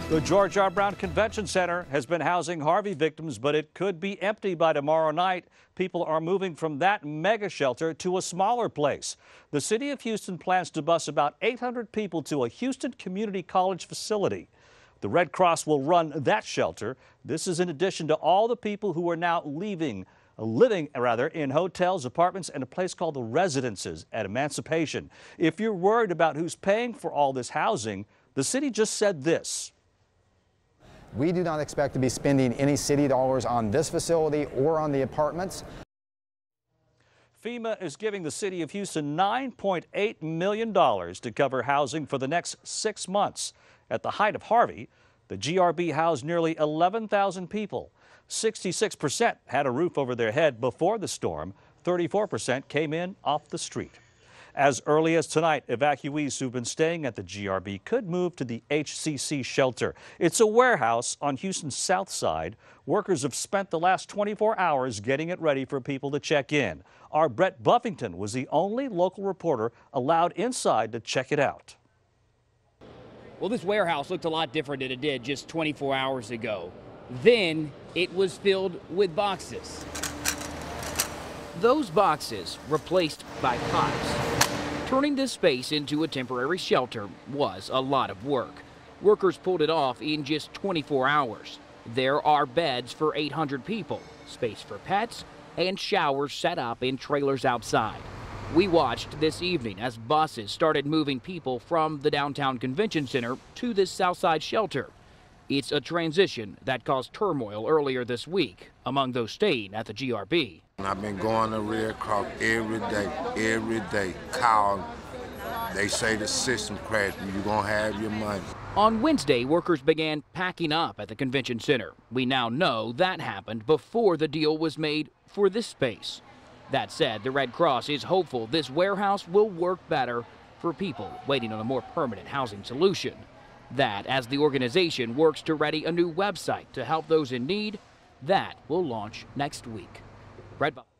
The George R. Brown Convention Center has been housing Harvey victims, but it could be empty by tomorrow night. People are moving from that mega shelter to a smaller place. The city of Houston plans to bus about 800 people to a Houston Community College facility. The Red Cross will run that shelter. This is in addition to all the people who are now living in hotels, apartments, and a place called the Residences at Emancipation. If you're worried about who's paying for all this housing, the city just said this. We do not expect to be spending any city dollars on this facility or on the apartments. FEMA is giving the city of Houston $9.8 million to cover housing for the next 6 months. At the height of Harvey, the GRB housed nearly 11,000 people. 66% had a roof over their head before the storm. 34% came in off the street. As early as tonight, evacuees who've been staying at the GRB could move to the HCC shelter. It's a warehouse on Houston's south side. Workers have spent the last 24 hours getting it ready for people to check in. Our Brett Buffington was the only local reporter allowed inside to check it out. Well, this warehouse looked a lot different than it did just 24 hours ago. Then it was filled with boxes. Those boxes replaced by pots. Turning this space into a temporary shelter was a lot of work. Workers pulled it off in just 24 hours. There are beds for 800 people, space for pets, and showers set up in trailers outside. We watched this evening as buses started moving people from the downtown convention center to this Southside shelter. It's a transition that caused turmoil earlier this week among those staying at the GRB. I've been going to Red Cross every day, calling. They say the system crashed and you're going to have your money. On Wednesday, workers began packing up at the convention center. We now know that happened before the deal was made for this space. That said, the Red Cross is hopeful this warehouse will work better for people waiting on a more permanent housing solution. That, as the organization works to ready a new website to help those in need, that will launch next week. Brett Buffington.